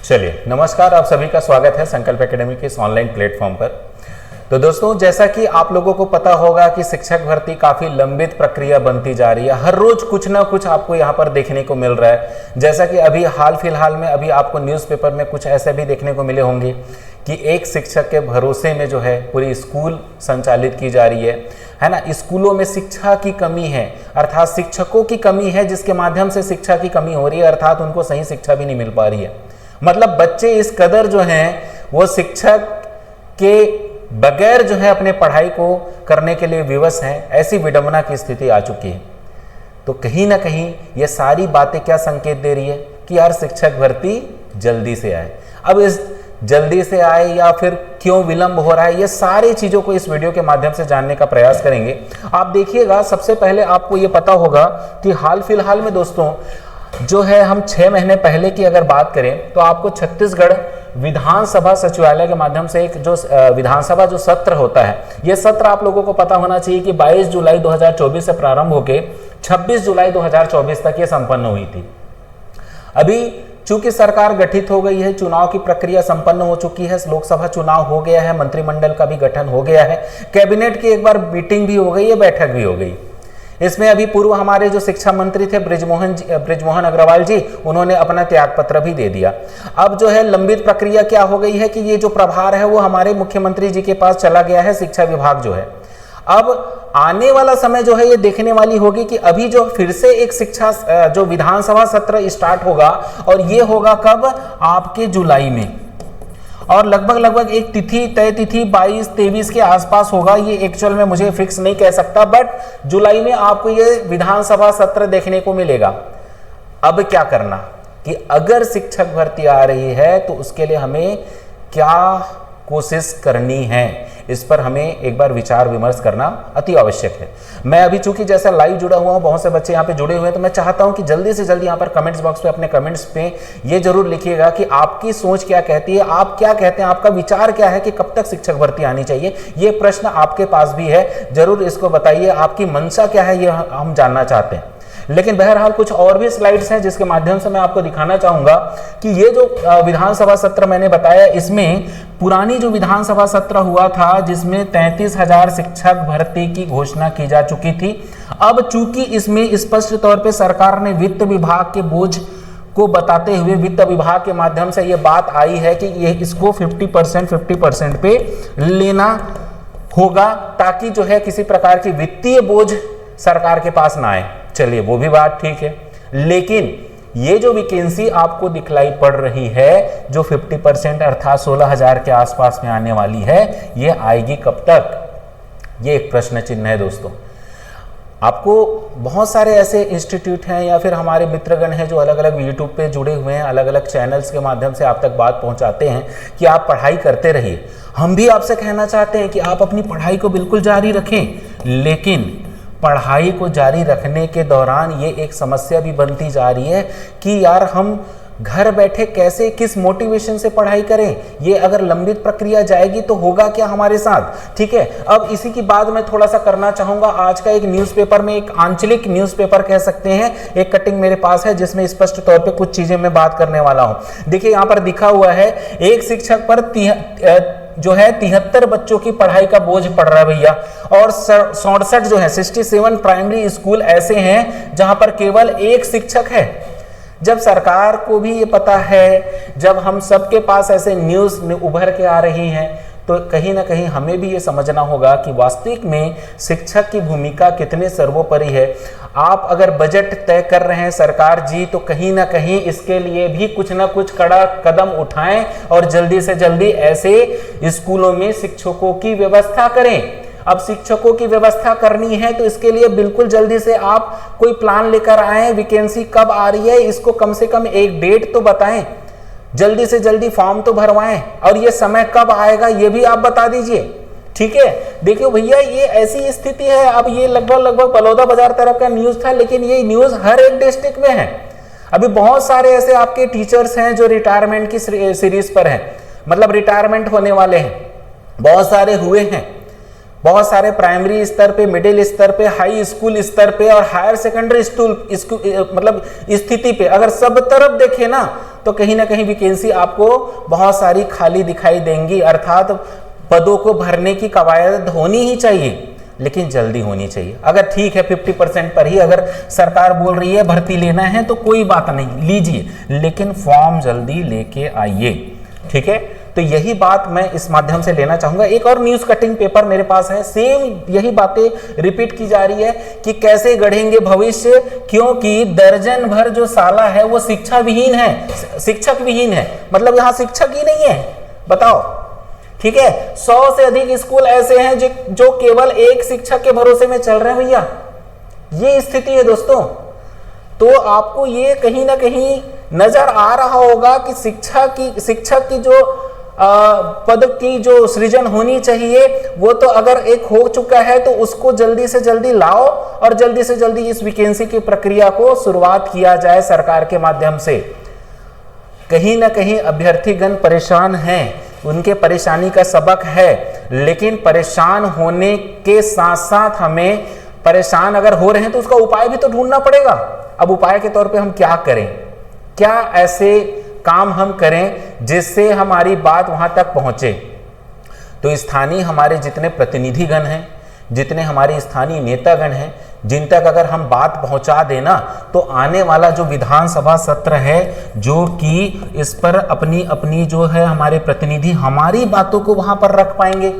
चलिए, नमस्कार। आप सभी का स्वागत है संकल्प एकेडमी के इस ऑनलाइन प्लेटफॉर्म पर। तो दोस्तों, जैसा कि आप लोगों को पता होगा कि शिक्षक भर्ती काफ़ी लंबित प्रक्रिया बनती जा रही है। हर रोज कुछ ना कुछ आपको यहाँ पर देखने को मिल रहा है। जैसा कि अभी हाल फिलहाल में अभी आपको न्यूज़पेपर में कुछ ऐसे भी देखने को मिले होंगे कि एक शिक्षक के भरोसे में जो है पूरी स्कूल संचालित की जा रही है ना। स्कूलों में शिक्षा की कमी है, अर्थात शिक्षकों की कमी है, जिसके माध्यम से शिक्षा की कमी हो रही है, अर्थात उनको सही शिक्षा भी नहीं मिल पा रही है। मतलब बच्चे इस कदर जो हैं वो शिक्षक के बगैर जो है अपने पढ़ाई को करने के लिए विवश हैं। ऐसी विडंबना की स्थिति आ चुकी है। तो कहीं ना कहीं ये सारी बातें क्या संकेत दे रही है कि यार शिक्षक भर्ती जल्दी से आए। अब इस जल्दी से आए या फिर क्यों विलंब हो रहा है, ये सारी चीज़ों को इस वीडियो के माध्यम से जानने का प्रयास करेंगे। आप देखिएगा, सबसे पहले आपको ये पता होगा कि हाल फिलहाल में दोस्तों जो है हम 6 महीने पहले की अगर बात करें तो आपको छत्तीसगढ़ विधानसभा सचिवालय के माध्यम से एक जो विधानसभा जो सत्र होता है, ये सत्र आप लोगों को पता होना चाहिए कि 22 जुलाई 2024 से प्रारंभ होकर 26 जुलाई 2024 तक ये संपन्न हुई थी। अभी चूंकि सरकार गठित हो गई है, चुनाव की प्रक्रिया संपन्न हो चुकी है, लोकसभा चुनाव हो गया है, मंत्रिमंडल का भी गठन हो गया है, कैबिनेट की एक बार मीटिंग भी हो गई है, बैठक भी हो गई। इसमें अभी पूर्व हमारे जो शिक्षा मंत्री थे बृजमोहन अग्रवाल जी, उन्होंने अपना त्यागपत्र भी दे दिया। अब जो है लंबित प्रक्रिया क्या हो गई है कि ये जो प्रभार है वो हमारे मुख्यमंत्री जी के पास चला गया है, शिक्षा विभाग जो है। अब आने वाला समय जो है ये देखने वाली होगी कि अभी जो फिर से एक शिक्षा जो विधानसभा सत्र स्टार्ट होगा, और ये होगा कब, आपके जुलाई में, और लगभग एक तिथि तय तिथि 22-23 के आसपास होगा। ये एक्चुअल में मुझे फिक्स नहीं कह सकता, बट जुलाई में आपको ये विधानसभा सत्र देखने को मिलेगा। अब क्या करना कि अगर शिक्षक भर्ती आ रही है तो उसके लिए हमें क्या कोशिश करनी है, इस पर हमें एक बार विचार विमर्श करना अति आवश्यक है। मैं अभी चूंकि जैसा लाइव जुड़ा हुआ हूं, बहुत से बच्चे यहाँ पे जुड़े हुए हैं, तो मैं चाहता हूं कि जल्दी से जल्दी यहाँ पर कमेंट्स बॉक्स पे अपने कमेंट्स पे ये जरूर लिखिएगा कि आपकी सोच क्या कहती है, आप क्या कहते हैं, आपका विचार क्या है कि कब तक शिक्षक भर्ती आनी चाहिए। ये प्रश्न आपके पास भी है, जरूर इसको बताइए। आपकी मंशा क्या है ये हम जानना चाहते हैं। लेकिन बहरहाल कुछ और भी स्लाइड्स हैं जिसके माध्यम से मैं आपको दिखाना चाहूंगा कि ये जो विधानसभा सत्र मैंने बताया, इसमें पुरानी जो विधानसभा सत्र हुआ था जिसमें 33,000 शिक्षक भर्ती की घोषणा की जा चुकी थी। अब चूंकि इसमें स्पष्ट तौर पे सरकार ने वित्त विभाग के बोझ को बताते हुए वित्त विभाग के माध्यम से ये बात आई है कि ये इसको 50% पे लेना होगा, ताकि जो है किसी प्रकार की वित्तीय बोझ सरकार के पास ना आए। चलिए, वो भी बात ठीक है, लेकिन ये जो वैकेंसी आपको दिखलाई पड़ रही है जो 50% अर्थात 16,000 के आसपास में आने वाली है, ये आएगी कब तक, ये एक प्रश्न चिन्ह है दोस्तों। आपको बहुत सारे ऐसे इंस्टीट्यूट हैं या फिर हमारे मित्रगण हैं जो अलग अलग यूट्यूब पे जुड़े हुए हैं, अलग अलग चैनल्स के माध्यम से आप तक बात पहुंचाते हैं कि आप पढ़ाई करते रहिए। हम भी आपसे कहना चाहते हैं कि आप अपनी पढ़ाई को बिल्कुल जारी रखें, लेकिन पढ़ाई को जारी रखने के दौरान ये एक समस्या भी बनती जा रही है कि यार हम घर बैठे कैसे, किस मोटिवेशन से पढ़ाई करें। ये अगर लंबित प्रक्रिया जाएगी तो होगा क्या हमारे साथ, ठीक है। अब इसी की बात मैं थोड़ा सा करना चाहूंगा। आज का एक न्यूज़पेपर में, एक आंचलिक न्यूज़पेपर कह सकते हैं, एक कटिंग मेरे पास है जिसमें स्पष्ट तौर पे कुछ चीजें मैं बात करने वाला हूं। देखिए, यहाँ पर लिखा हुआ है एक शिक्षक पर जो है 73 बच्चों की पढ़ाई का बोझ पड़ रहा है भैया, और 67 जो है 67 प्राइमरी स्कूल ऐसे हैं जहां पर केवल एक शिक्षक है। जब सरकार को भी ये पता है, जब हम सबके पास ऐसे न्यूज़ उभर के आ रही हैं, तो कहीं ना कहीं हमें भी ये समझना होगा कि वास्तविक में शिक्षक की भूमिका कितने सर्वोपरि है। आप अगर बजट तय कर रहे हैं सरकार जी, तो कहीं ना कहीं इसके लिए भी कुछ ना कुछ कड़ा कदम उठाएं और जल्दी से जल्दी ऐसे स्कूलों में शिक्षकों की व्यवस्था करें। अब शिक्षकों की व्यवस्था करनी है तो इसके लिए बिल्कुल जल्दी से आप कोई प्लान लेकर आए। वैकेंसी कब आ रही है इसको कम से कम एक डेट तो बताएं, जल्दी से जल्दी फॉर्म तो भरवाएं, और ये समय कब आएगा ये भी आप बता दीजिए, ठीक है। देखियो भैया, ये ऐसी स्थिति है। अब ये लगभग बलौदा बाजार तरफ का न्यूज था, लेकिन ये न्यूज हर एक डिस्ट्रिक्ट में है। अभी बहुत सारे ऐसे आपके टीचर्स हैं जो रिटायरमेंट की सीरीज पर हैं, मतलब रिटायरमेंट होने वाले हैं, बहुत सारे हुए हैं। बहुत सारे प्राइमरी स्तर पे, मिडिल स्तर पे, हाई स्कूल स्तर पे और हायर सेकेंडरी स्कूल मतलब स्थिति पे अगर सब तरफ देखें ना तो कहीं ना कहीं वैकेंसी आपको बहुत सारी खाली दिखाई देंगी। अर्थात पदों को भरने की कवायद होनी ही चाहिए, लेकिन जल्दी होनी चाहिए। अगर ठीक है 50% पर ही अगर सरकार बोल रही है भर्ती लेना है तो कोई बात नहीं, लीजिए, लेकिन फॉर्म जल्दी लेके आइए। ठीक है, तो यही बात मैं इस माध्यम से लेना चाहूंगा। एक और न्यूज कटिंग पेपर मेरे पास है, सेम यही बातें रिपीट की जा रही है कि कैसे गढ़ेंगे भविष्य, क्योंकि दर्जन भर जो साला है वो शिक्षा विहीन है, शिक्षक विहीन है, मतलब यहां शिक्षक ही नहीं है, बताओ। ठीक है, 100 से अधिक स्कूल ऐसे हैं जो केवल एक शिक्षक के भरोसे में चल रहे हैं भैया, ये स्थिति है दोस्तों। तो आपको ये कहीं ना कहीं नजर आ रहा होगा कि शिक्षक की जो पद की जो सृजन होनी चाहिए वो तो अगर एक हो चुका है तो उसको जल्दी से जल्दी लाओ और जल्दी से जल्दी इस वैकेंसी की प्रक्रिया को शुरुआत किया जाए सरकार के माध्यम से। कहीं ना कहीं अभ्यर्थीगण परेशान हैं, उनके परेशानी का सबक है, लेकिन परेशान होने के साथ साथ हमें परेशान अगर हो रहे हैं तो उसका उपाय भी तो ढूंढना पड़ेगा। अब उपाय के तौर पे हम क्या करें, क्या ऐसे काम हम करें जिससे हमारी बात वहां तक पहुंचे। तो स्थानीय हमारे जितने प्रतिनिधिगण हैं, जितने हमारे स्थानीय नेतागण हैं, जिन तक अगर हम बात पहुंचा देना तो आने वाला जो विधानसभा सत्र है, जो कि इस पर अपनी अपनी जो है हमारे प्रतिनिधि हमारी बातों को वहां पर रख पाएंगे।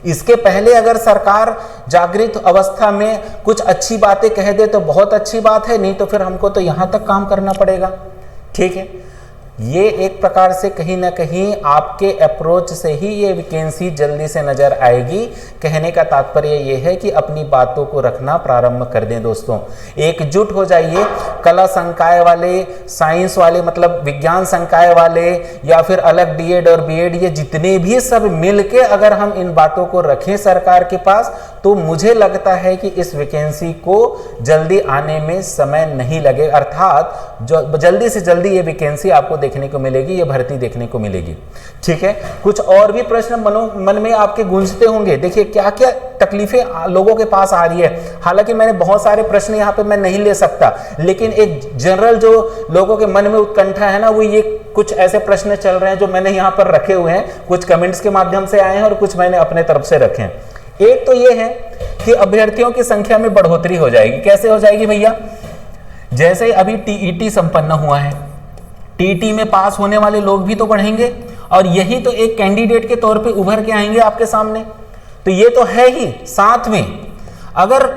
इसके पहले अगर सरकार जागृत अवस्था में कुछ अच्छी बातें कह दे तो बहुत अच्छी बात है, नहीं तो फिर हमको तो यहां तक काम करना पड़ेगा। ठीक है, ये एक प्रकार से कहीं ना कहीं आपके अप्रोच से ही ये वैकेंसी जल्दी से नजर आएगी। कहने का तात्पर्य ये है कि अपनी बातों को रखना प्रारंभ कर दें दोस्तों, एकजुट हो जाइए। कला संकाय वाले, साइंस वाले, मतलब विज्ञान संकाय वाले, या फिर अलग डीएड और बीएड, ये जितने भी सब मिलके अगर हम इन बातों को रखें सरकार के पास तो मुझे लगता है कि इस वैकेंसी को जल्दी आने में समय नहीं लगे, अर्थात जल्दी से जल्दी ये वैकेंसी आपको देखने को मिलेगी, ये भर्ती देखने को मिलेगी। ठीक है, कुछ और भी प्रश्न मन में आपके गूंजते होंगे। देखिए क्या क्या तकलीफें लोगों के पास आ रही है। हालांकि मैंने बहुत सारे प्रश्न यहाँ पे मैं नहीं ले सकता, लेकिन एक जनरल जो लोगों के मन में उत्कंठा है ना, वो ये कुछ ऐसे प्रश्न चल रहे हैं जो मैंने यहाँ पर रखे हुए हैं, कुछ कमेंट्स के माध्यम से आए हैं और कुछ मैंने अपने तरफ से रखे हैं। एक तो ये है कि अभ्यर्थियों की संख्या में बढ़ोतरी हो जाएगी। कैसे हो जाएगी भैया? जैसे अभी टीईटी संपन्न हुआ है, टीईटी में पास होने वाले लोग भी तो बढ़ेंगे और यही तो एक कैंडिडेट के तौर पे उभर के आएंगे आपके सामने। तो ये तो है ही, साथ में अगर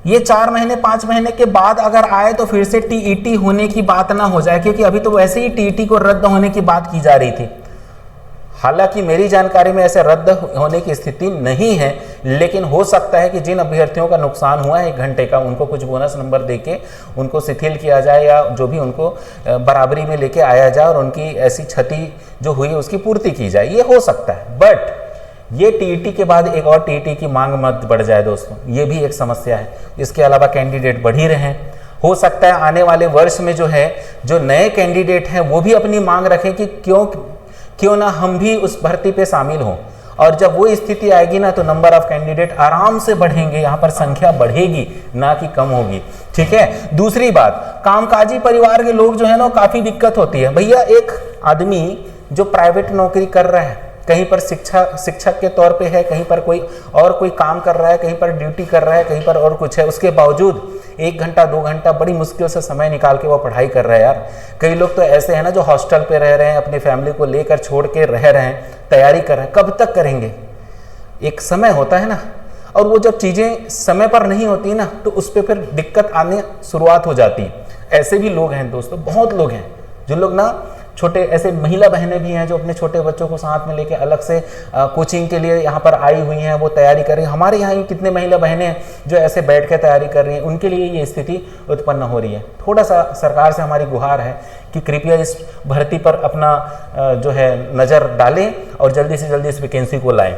ये 4 महीने 5 महीने के बाद अगर आए तो फिर से टीईटी होने की बात ना हो जाए, क्योंकि अभी तो वैसे ही टीईटी को रद्द होने की बात की जा रही थी। हालांकि मेरी जानकारी में ऐसे रद्द होने की स्थिति नहीं है, लेकिन हो सकता है कि जिन अभ्यर्थियों का नुकसान हुआ है 1 घंटे का, उनको कुछ बोनस नंबर देके उनको शिथिल किया जाए या जो भी उनको बराबरी में लेके आया जाए और उनकी ऐसी क्षति जो हुई है उसकी पूर्ति की जाए, ये हो सकता है। बट ये टीईटी के बाद एक और टीईटी की मांग मत बढ़ जाए दोस्तों, ये भी एक समस्या है। इसके अलावा कैंडिडेट बढ़ ही रहे हैं, हो सकता है आने वाले वर्ष में जो है जो नए कैंडिडेट हैं वो भी अपनी मांग रखें कि क्यों ना हम भी उस भर्ती पे शामिल हों। और जब वो स्थिति आएगी ना तो नंबर ऑफ कैंडिडेट आराम से बढ़ेंगे, यहाँ पर संख्या बढ़ेगी ना कि कम होगी। ठीक है, दूसरी बात, कामकाजी परिवार के लोग जो है ना काफी दिक्कत होती है। भैया एक आदमी जो प्राइवेट नौकरी कर रहा है, कहीं पर शिक्षक के तौर पे है, कहीं पर कोई काम कर रहा है, कहीं पर ड्यूटी कर रहा है, कहीं पर और कुछ है, उसके बावजूद 1 घंटा 2 घंटा बड़ी मुश्किल से समय निकाल के वो पढ़ाई कर रहा है। यार कई लोग तो ऐसे हैं ना जो हॉस्टल पे रह रहे हैं, अपनी फैमिली को लेकर छोड़ के रह रहे हैं, तैयारी कर रहे हैं। कब तक करेंगे? एक समय होता है ना, और वो जब चीज़ें समय पर नहीं होती ना तो उस पर फिर दिक्कत आने शुरुआत हो जाती है। ऐसे भी लोग हैं दोस्तों, बहुत लोग हैं जो लोग ना छोटे, ऐसे महिला बहनें भी हैं जो अपने छोटे बच्चों को साथ में लेके अलग से कोचिंग के लिए यहाँ पर आई हुई हैं, वो तैयारी कर रही हैं। हमारे यहाँ ही कितने महिला बहनें हैं जो ऐसे बैठ के तैयारी कर रही हैं, उनके लिए ये स्थिति उत्पन्न हो रही है। थोड़ा सा सरकार से हमारी गुहार है कि कृपया इस भर्ती पर अपना जो है नज़र डालें और जल्दी से जल्दी इस वैकेंसी को लाएं।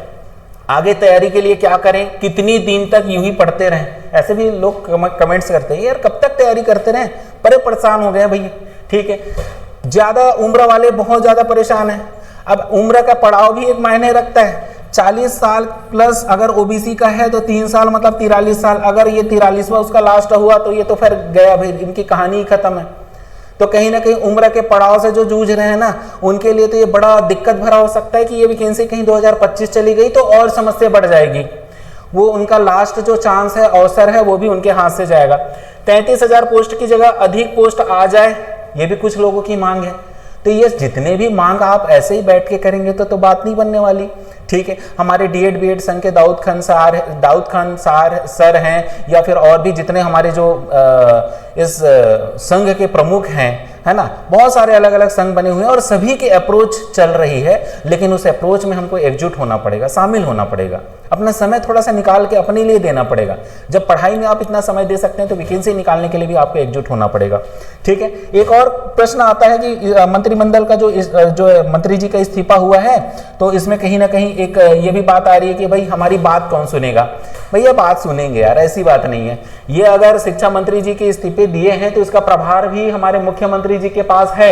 आगे तैयारी के लिए क्या करें? कितनी दिन तक यूं ही पढ़ते रहें? ऐसे भी लोग कमेंट्स करते हैं, यार कब तक तैयारी करते रहें, परेशान हो गए भैया। ठीक है, ज्यादा उम्र वाले बहुत ज्यादा परेशान हैं। अब उम्र का पड़ाव भी एक मायने रखता है। 40 साल प्लस अगर ओबीसी का है तो 3 साल मतलब 43 साल, अगर ये 43वां उसका लास्ट हुआ तो ये तो फिर गया भाई, इनकी कहानी ही खत्म है। तो कहीं ना कहीं उम्र के पड़ाव से जो जूझ रहे हैं ना, उनके लिए तो ये बड़ा दिक्कत भरा हो सकता है कि ये वैकेंसी कहीं 2025 चली गई तो और समस्या बढ़ जाएगी। वो उनका लास्ट जो चांस है, अवसर है, वो भी उनके हाथ से जाएगा। 33,000 पोस्ट की जगह अधिक पोस्ट आ जाए, ये भी कुछ लोगों की मांग है। तो ये जितने भी मांग आप ऐसे ही बैठ के करेंगे तो बात नहीं बनने वाली। ठीक है, हमारे डीएड बीएड संघ के दाऊद खान सर हैं, या फिर और भी जितने हमारे जो इस संघ के प्रमुख हैं, है ना, बहुत सारे अलग अलग संघ बने हुए हैं और सभी की अप्रोच चल रही है। लेकिन उस अप्रोच में हमको एकजुट होना पड़ेगा, शामिल होना पड़ेगा, अपना समय थोड़ा सा निकाल के अपने लिए देना पड़ेगा। जब पढ़ाई में आप इतना समय दे सकते हैं तो वैकेंसी निकालने के लिए भी आपको एकजुट होना पड़ेगा। ठीक है, एक और प्रश्न आता है कि मंत्रिमंडल का जो मंत्री जी का इस्तीफा हुआ है, तो इसमें कहीं ना कहीं एक ये भी बात आ रही है कि भाई हमारी बात कौन सुनेगा। भैया बात सुनेंगे यार, ऐसी बात नहीं है। ये अगर शिक्षा मंत्री जी के इस्तीफे दिए हैं तो इसका प्रभार भी हमारे मुख्यमंत्री जी के पास है।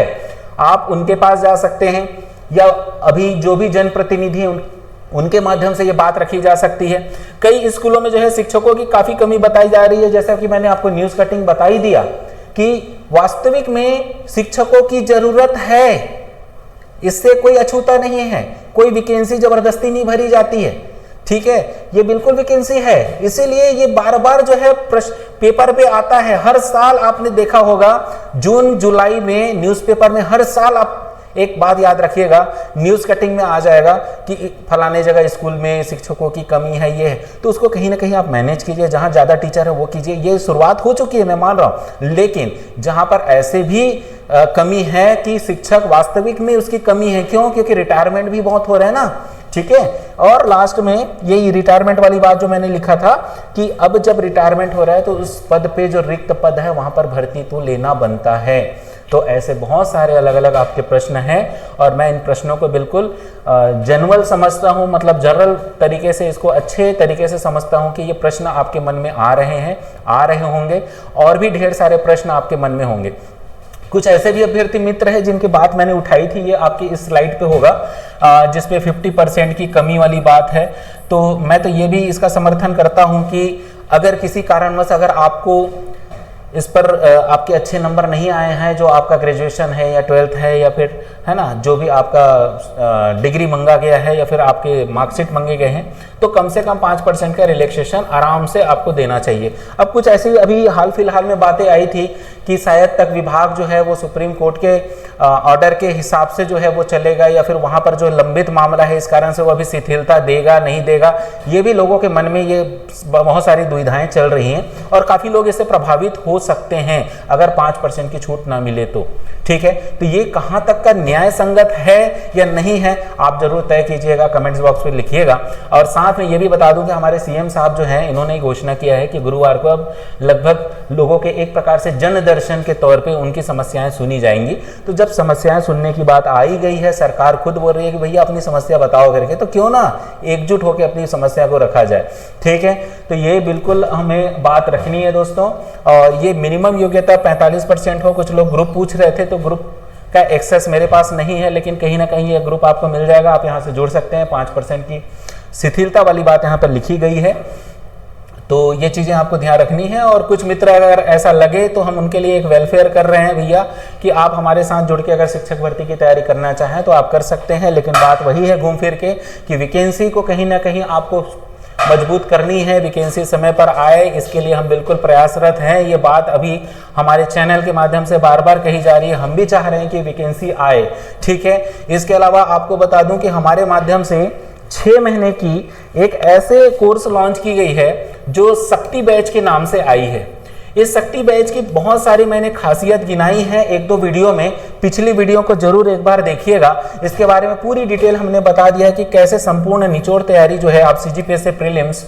आप उनके पास जा सकते हैं, या अभी जो भी जनप्रतिनिधि हैं उनके माध्यम से ये बात रखी जा सकती है। कई स्कूलों में जो है शिक्षकों की काफी कमी बताई जा रही है, जैसा कि मैंने आपको न्यूज कटिंग बताई दिया कि वास्तविक में शिक्षकों की जरूरत है, इससे कोई अछूता नहीं है, कोई वैकेंसी जबरदस्ती नहीं भरी जाती है। ठीक है, ये बिल्कुल वैकेंसी है, इसीलिए ये बार बार जो है पेपर पे आता है। हर साल आपने देखा होगा जून जुलाई में न्यूज़पेपर में हर साल आप एक बात याद रखिएगा, न्यूज कटिंग में आ जाएगा कि फलाने जगह स्कूल में शिक्षकों की कमी है, ये है, तो उसको कहीं ना कहीं आप मैनेज कीजिए। जहां ज्यादा टीचर है वो कीजिए, ये शुरुआत हो चुकी है, मैं मान रहा हूं। लेकिन जहां पर ऐसे भी कमी है कि शिक्षक वास्तविक में उसकी कमी है, क्यों? क्योंकि रिटायरमेंट भी बहुत हो रहे हैं ना। ठीक है, और लास्ट में यही रिटायरमेंट वाली बात जो मैंने लिखा था कि अब जब रिटायरमेंट हो रहा है तो उस पद पे जो रिक्त पद है वहां पर भर्ती तो लेना बनता है। तो ऐसे बहुत सारे अलग अलग आपके प्रश्न हैं और मैं इन प्रश्नों को बिल्कुल जनरल समझता हूं, मतलब जनरल तरीके से इसको अच्छे तरीके से समझता हूं कि ये प्रश्न आपके मन में आ रहे हैं, आ रहे होंगे, और भी ढेर सारे प्रश्न आपके मन में होंगे। कुछ ऐसे भी अभ्यर्थी मित्र हैं जिनकी बात मैंने उठाई थी, ये आपकी इस स्लाइड पे होगा, जिसपे 50% की कमी वाली बात है। तो मैं तो ये भी इसका समर्थन करता हूं कि अगर किसी कारणवश अगर आपको इस पर आपके अच्छे नंबर नहीं आए हैं, जो आपका ग्रेजुएशन है या 12th है या फिर है ना जो भी आपका डिग्री मांगा गया है या फिर आपके मार्कशीट मांगे गए हैं, तो कम से कम 5% का रिलैक्सेशन आराम से आपको देना चाहिए। अब कुछ ऐसी अभी हाल फिलहाल में बातें आई थी कि शायद तक विभाग जो है वो सुप्रीम कोर्ट के ऑर्डर के हिसाब से जो है वो चलेगा, या फिर वहां पर जो लंबित मामला है इस कारण से वो अभी शिथिलता देगा नहीं देगा, ये भी लोगों के मन में ये बहुत सारी दुविधाएं चल रही हैं और काफी लोग इससे प्रभावित हो सकते हैं अगर 5% की छूट ना मिले तो। ठीक है, तो ये कहां तक का न्याय संगत है या नहीं है, आप जरूर तय कीजिएगा, कमेंट्स बॉक्स में लिखिएगा। और साथ में ये भी बता दूं कि हमारे सीएम साहब जो हैं इन्होंने घोषणा किया है कि गुरुवार को अब लगभग लोगों के एक प्रकार से जन दर्शन के तौर पे उनकी समस्याएं सुनी जाएंगी। तो जब समस्याएं सुनने की बात आई गई है, सरकार खुद बोल रही है कि भैया अपनी समस्या बताओ करके, तो क्यों ना एकजुट होकर अपनी समस्या को रखा जाए। ठीक है, तो ये बिल्कुल हमें बात रखनी है दोस्तों। और ये मिनिमम योग्यता 45% हो, कुछ लोग ग्रुप पूछ रहे थे, तो ग्रुप का एक्सेस मेरे पास नहीं है, लेकिन कहीं ना कहीं ये ग्रुप आपको मिल जाएगा, आप यहाँ से जुड़ सकते हैं। 5% की शिथिलता वाली बात यहाँ पर लिखी गई है, तो ये चीजें आपको ध्यान रखनी है। और कुछ मित्र अगर ऐसा लगे तो हम उनके लिए एक वेलफेयर कर रहे हैं भैया कि आप हमारे साथ जुड़ के अगर शिक्षक भर्ती की तैयारी करना चाहें तो आप कर सकते हैं। लेकिन बात वही है घूम फिर के कि वैकेंसी को कहीं ना कहीं आपको मजबूत करनी है, वैकेंसी समय पर आए, इसके लिए हम बिल्कुल प्रयासरत हैं। ये बात अभी हमारे चैनल के माध्यम से बार बार कही जा रही है, हम भी चाह रहे हैं कि वैकेंसी आए। ठीक है, इसके अलावा आपको बता दूं कि हमारे माध्यम से 6 महीने की एक ऐसे कोर्स लॉन्च की गई है जो शक्ति बैच के नाम से आई है। इस शक्ति बैच की बहुत सारी मैंने खासियत गिनाई है एक दो वीडियो में, पिछली वीडियो को जरूर एक बार देखिएगा। इसके बारे में पूरी डिटेल हमने बता दिया है कि कैसे संपूर्ण निचोड़ तैयारी जो है आप सीजीपीएस से प्रीलिम्स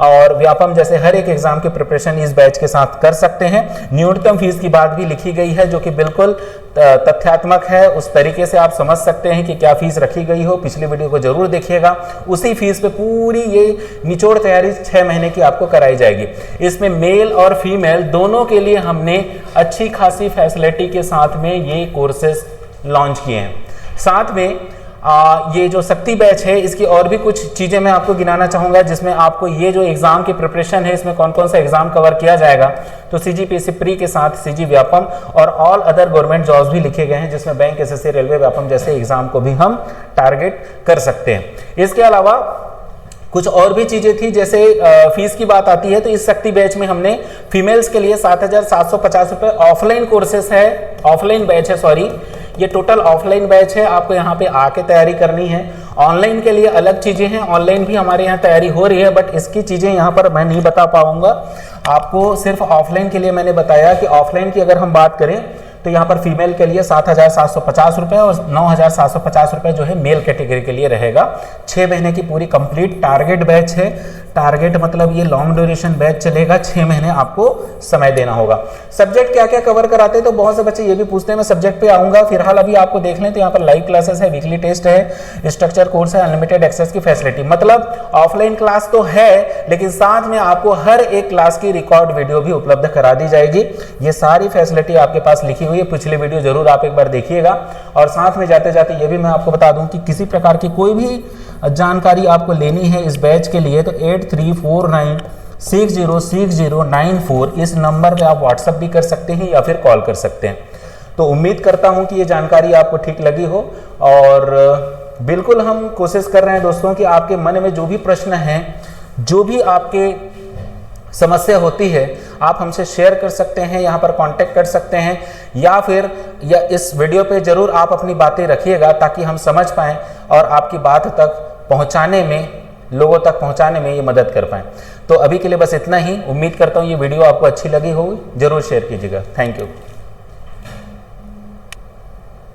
और व्यापम जैसे हर एक एग्जाम की प्रिपरेशन इस बैच के साथ कर सकते हैं। न्यूनतम फीस की बात भी लिखी गई है जो कि बिल्कुल तथ्यात्मक है, उस तरीके से आप समझ सकते हैं कि क्या फीस रखी गई हो। पिछली वीडियो को जरूर देखिएगा, उसी फीस पे पूरी ये निचोड़ तैयारी 6 महीने की आपको कराई जाएगी। इसमें मेल और फीमेल दोनों के लिए हमने अच्छी खासी फैसिलिटी के साथ में ये कोर्सेज लॉन्च किए हैं। साथ में ये जो शक्ति बैच है इसकी और भी कुछ चीज़ें मैं आपको गिनाना चाहूँगा, जिसमें आपको ये जो एग्ज़ाम की प्रिपरेशन है इसमें कौन कौन सा एग्ज़ाम कवर किया जाएगा। तो CGPSC प्री के साथ CG व्यापम और ऑल अदर गवर्नमेंट जॉब्स भी लिखे गए हैं, जिसमें बैंक, SSC, रेलवे व्यापम जैसे एग्ज़ाम को भी हम टारगेट कर सकते हैं। इसके अलावा कुछ और भी चीजें थी, जैसे फीस की बात आती है तो इस शक्ति बैच में हमने फीमेल्स के लिए 7,750 रुपए ऑफलाइन कोर्सेस है, ऑफलाइन बैच है, सॉरी ये टोटल ऑफलाइन बैच है, आपको यहाँ पे आके तैयारी करनी है। ऑनलाइन के लिए अलग चीजें हैं, ऑनलाइन भी हमारे यहाँ तैयारी हो रही है, बट इसकी चीजें यहाँ पर मैं नहीं बता पाऊंगा आपको। सिर्फ ऑफलाइन के लिए मैंने बताया कि ऑफलाइन की अगर हम बात करें तो यहाँ पर फीमेल के लिए 7,750 रुपए और 9,750 रुपए जो है मेल कैटेगरी के लिए रहेगा। 6 महीने की पूरी कंप्लीट टारगेट बैच है। टारगेट मतलब ये लॉन्ग ड्यूरेशन बैच चलेगा, 6 महीने आपको समय देना होगा। सब्जेक्ट क्या क्या कवर कराते हैं, तो बहुत से बच्चे ये भी पूछते हैं, मैं सब्जेक्ट पे आऊंगा। फिलहाल अभी आपको देख लें तो यहाँ पर लाइव क्लासेस है, वीकली टेस्ट है, स्ट्रक्चर कोर्स है, अनलिमिटेड एक्सेस की फैसिलिटी। मतलब ऑफलाइन क्लास तो है, लेकिन साथ में आपको हर एक क्लास की रिकॉर्ड वीडियो भी उपलब्ध करा दी जाएगी। ये सारी फैसिलिटी आपके पास लिखी हुई है, पिछले वीडियो जरूर आप एक बार देखिएगा। और साथ में जाते जाते ये भी मैं आपको बता दूं कि किसी प्रकार की कोई भी जानकारी आपको लेनी है इस बैच के लिए तो 8349606094 इस नंबर पे आप व्हाट्सएप भी कर सकते हैं या फिर कॉल कर सकते हैं। तो उम्मीद करता हूं कि ये जानकारी आपको ठीक लगी हो, और बिल्कुल हम कोशिश कर रहे हैं दोस्तों कि आपके मन में जो भी प्रश्न हैं, जो भी आपके समस्या होती है, आप हमसे शेयर कर सकते हैं, यहाँ पर कांटेक्ट कर सकते हैं, या फिर इस वीडियो पे जरूर आप अपनी बातें रखिएगा ताकि हम समझ पाएँ और आपकी बात तक पहुँचाने में, लोगों तक पहुँचाने में ये मदद कर पाएँ। तो अभी के लिए बस इतना ही। उम्मीद करता हूँ ये वीडियो आपको अच्छी लगी होगी, जरूर शेयर कीजिएगा। Thank you.